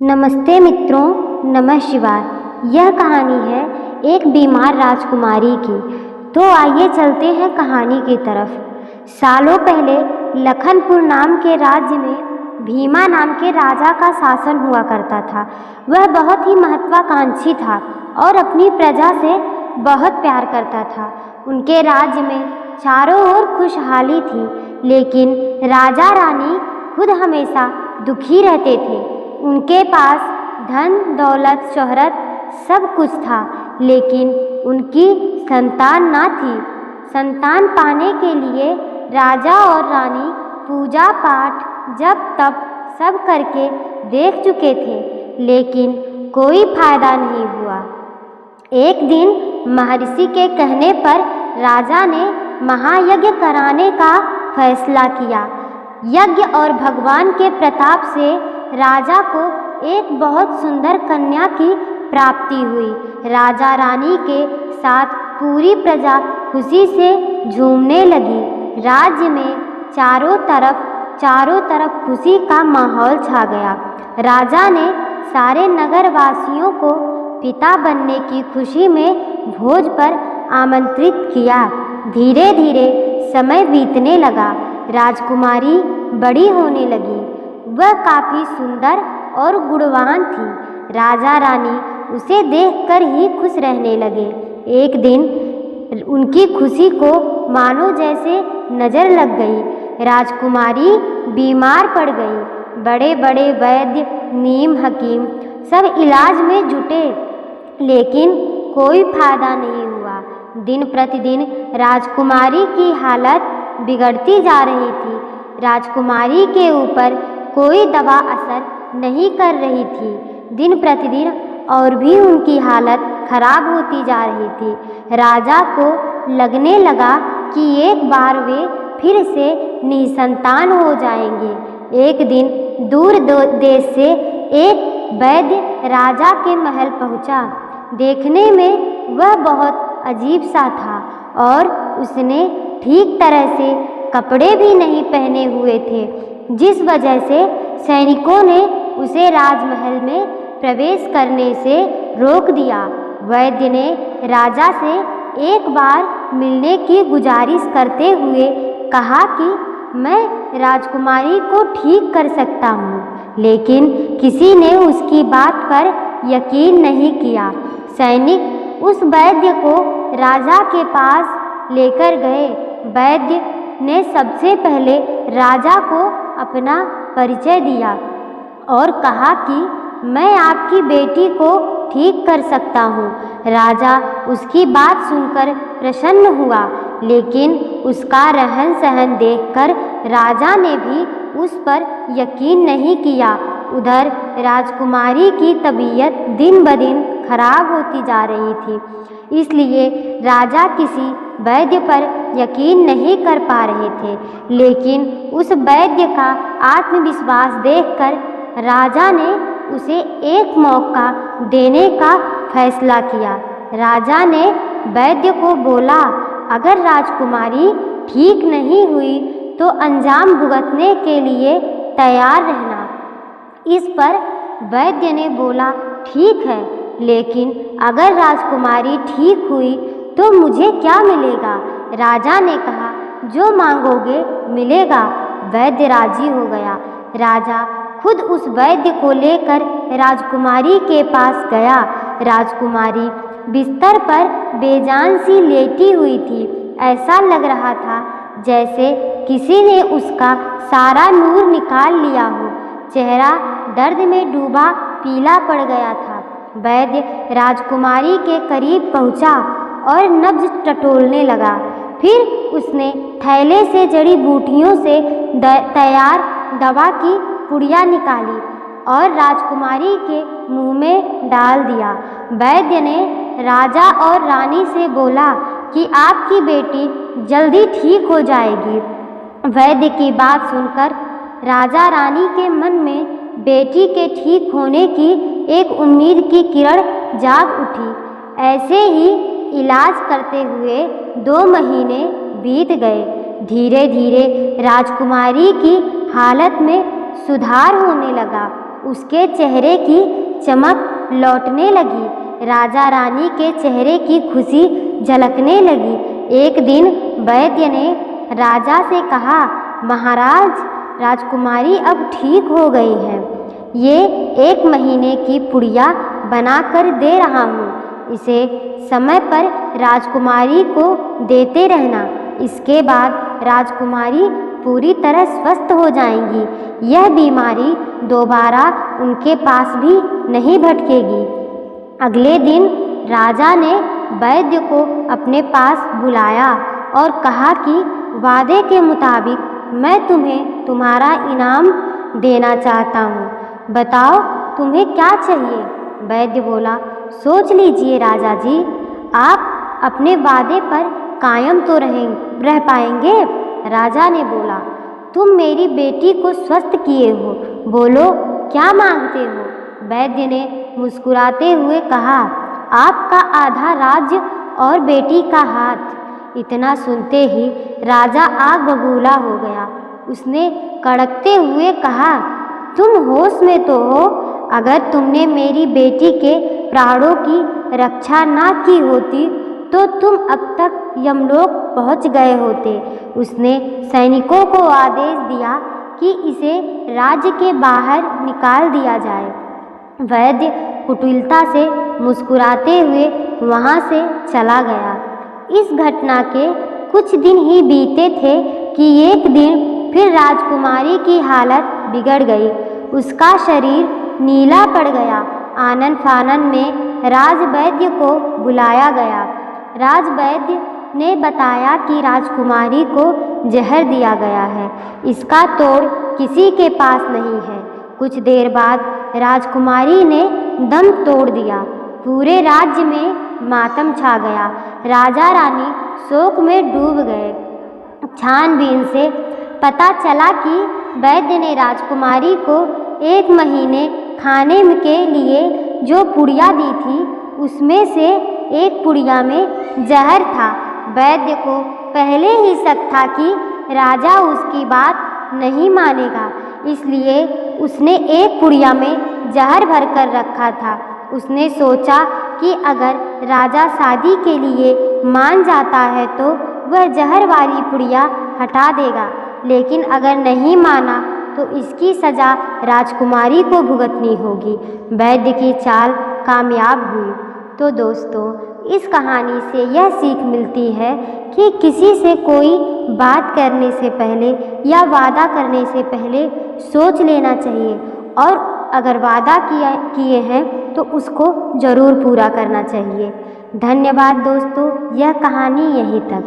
नमस्ते मित्रों, नमः शिवाय। यह कहानी है एक बीमार राजकुमारी की। तो आइए चलते हैं कहानी की तरफ। सालों पहले लखनपुर नाम के राज्य में भीमा नाम के राजा का शासन हुआ करता था। वह बहुत ही महत्वाकांक्षी था और अपनी प्रजा से बहुत प्यार करता था। उनके राज्य में चारों ओर खुशहाली थी, लेकिन राजा रानी खुद हमेशा दुखी रहते थे। उनके पास धन दौलत शोहरत सब कुछ था, लेकिन उनकी संतान ना थी। संतान पाने के लिए राजा और रानी पूजा पाठ जप तप सब करके देख चुके थे, लेकिन कोई फायदा नहीं हुआ। एक दिन महर्षि के कहने पर राजा ने महायज्ञ कराने का फैसला किया। यज्ञ और भगवान के प्रताप से राजा को एक बहुत सुंदर कन्या की प्राप्ति हुई। राजा रानी के साथ पूरी प्रजा खुशी से झूमने लगी। राज्य में चारों तरफ खुशी का माहौल छा गया। राजा ने सारे नगरवासियों को पिता बनने की खुशी में भोज पर आमंत्रित किया। धीरे धीरे समय बीतने लगा। राजकुमारी बड़ी होने लगी। वह काफ़ी सुंदर और गुणवान थी। राजा रानी उसे देखकर ही खुश रहने लगे। एक दिन उनकी खुशी को मानो जैसे नज़र लग गई। राजकुमारी बीमार पड़ गई। बड़े बड़े वैद्य नीम हकीम सब इलाज में जुटे, लेकिन कोई फायदा नहीं हुआ। दिन प्रतिदिन राजकुमारी की हालत बिगड़ती जा रही थी। राजकुमारी के ऊपर कोई दवा असर नहीं कर रही थी। दिन प्रतिदिन और भी उनकी हालत खराब होती जा रही थी। राजा को लगने लगा कि एक बार वे फिर से निसंतान हो जाएंगे। एक दिन दूर देश से एक वैद्य राजा के महल पहुंचा। देखने में वह बहुत अजीब सा था और उसने ठीक तरह से कपड़े भी नहीं पहने हुए थे, जिस वजह से सैनिकों ने उसे राजमहल में प्रवेश करने से रोक दिया। वैद्य ने राजा से एक बार मिलने की गुजारिश करते हुए कहा कि मैं राजकुमारी को ठीक कर सकता हूँ, लेकिन किसी ने उसकी बात पर यकीन नहीं किया। सैनिक उस वैद्य को राजा के पास लेकर गए। वैद्य ने सबसे पहले राजा को अपना परिचय दिया और कहा कि मैं आपकी बेटी को ठीक कर सकता हूँ। राजा उसकी बात सुनकर प्रसन्न हुआ, लेकिन उसका रहन सहन देखकर राजा ने भी उस पर यकीन नहीं किया। उधर राजकुमारी की तबीयत दिन ब दिन खराब होती जा रही थी, इसलिए राजा किसी वैद्य पर यकीन नहीं कर पा रहे थे। लेकिन उस वैद्य का आत्मविश्वास देखकर राजा ने उसे एक मौका देने का फैसला किया। राजा ने वैद्य को बोला, अगर राजकुमारी ठीक नहीं हुई तो अंजाम भुगतने के लिए तैयार रहना। इस पर वैद्य ने बोला, ठीक है, लेकिन अगर राजकुमारी ठीक हुई तो मुझे क्या मिलेगा? राजा ने कहा, जो मांगोगे मिलेगा। वैद्य राजी हो गया। राजा खुद उस वैद्य को लेकर राजकुमारी के पास गया। राजकुमारी बिस्तर पर बेजान सी लेटी हुई थी। ऐसा लग रहा था जैसे किसी ने उसका सारा नूर निकाल लिया हो। चेहरा दर्द में डूबा पीला पड़ गया था। वैद्य राजकुमारी के करीब पहुंचा और नब्ज टटोलने लगा। फिर उसने थैले से जड़ी बूटियों से तैयार दवा की पुड़िया निकाली और राजकुमारी के मुंह में डाल दिया। वैद्य ने राजा और रानी से बोला कि आपकी बेटी जल्दी ठीक हो जाएगी। वैद्य की बात सुनकर राजा रानी के मन में बेटी के ठीक होने की एक उम्मीद की किरण जाग उठी। ऐसे ही इलाज करते हुए 2 महीने बीत गए। धीरे धीरे राजकुमारी की हालत में सुधार होने लगा। उसके चेहरे की चमक लौटने लगी। राजा रानी के चेहरे की खुशी झलकने लगी। एक दिन वैद्य ने राजा से कहा, महाराज, राजकुमारी अब ठीक हो गई है। ये 1 महीने की पुड़िया बनाकर दे रहा हूँ। इसे समय पर राजकुमारी को देते रहना। इसके बाद राजकुमारी पूरी तरह स्वस्थ हो जाएंगी। यह बीमारी दोबारा उनके पास भी नहीं भटकेगी। अगले दिन राजा ने वैद्य को अपने पास बुलाया और कहा कि वादे के मुताबिक मैं तुम्हें तुम्हारा इनाम देना चाहता हूँ। बताओ तुम्हें क्या चाहिए? वैद्य बोला, सोच लीजिए राजा जी, आप अपने वादे पर कायम तो रह पाएंगे? राजा ने बोला, तुम मेरी बेटी को स्वस्थ किए हो, बोलो क्या मांगते हो? वैद्य ने मुस्कुराते हुए कहा, आपका आधा राज्य और बेटी का हाथ। इतना सुनते ही राजा आग बबूला हो गया। उसने कड़कते हुए कहा, तुम होश में तो हो? अगर तुमने मेरी बेटी के प्राणों की रक्षा ना की होती तो तुम अब तक यमलोक पहुंच गए होते। उसने सैनिकों को आदेश दिया कि इसे राज्य के बाहर निकाल दिया जाए। वैद्य कुटिलता से मुस्कुराते हुए वहां से चला गया। इस घटना के कुछ दिन ही बीते थे कि एक दिन फिर राजकुमारी की हालत बिगड़ गई। उसका शरीर नीला पड़ गया। आनन फानन में राजवैद्य को बुलाया गया। राजवैद्य ने बताया कि राजकुमारी को जहर दिया गया है। इसका तोड़ किसी के पास नहीं है। कुछ देर बाद राजकुमारी ने दम तोड़ दिया। पूरे राज्य में मातम छा गया। राजा रानी शोक में डूब गए। छानबीन से पता चला कि वैद्य ने राजकुमारी को 1 महीने खाने के लिए जो पुड़िया दी थी उसमें से एक पुड़िया में जहर था। वैद्य को पहले ही शक था कि राजा उसकी बात नहीं मानेगा, इसलिए उसने एक पुड़िया में जहर भरकर रखा था। उसने सोचा कि अगर राजा शादी के लिए मान जाता है तो वह जहर वाली पुड़िया हटा देगा, लेकिन अगर नहीं माना तो इसकी सज़ा राजकुमारी को भुगतनी होगी। वैद्य की चाल कामयाब हुई। तो दोस्तों, इस कहानी से यह सीख मिलती है कि किसी से कोई बात करने से पहले या वादा करने से पहले सोच लेना चाहिए, और अगर वादा किए हैं तो उसको ज़रूर पूरा करना चाहिए। धन्यवाद दोस्तों, यह कहानी यहीं तक।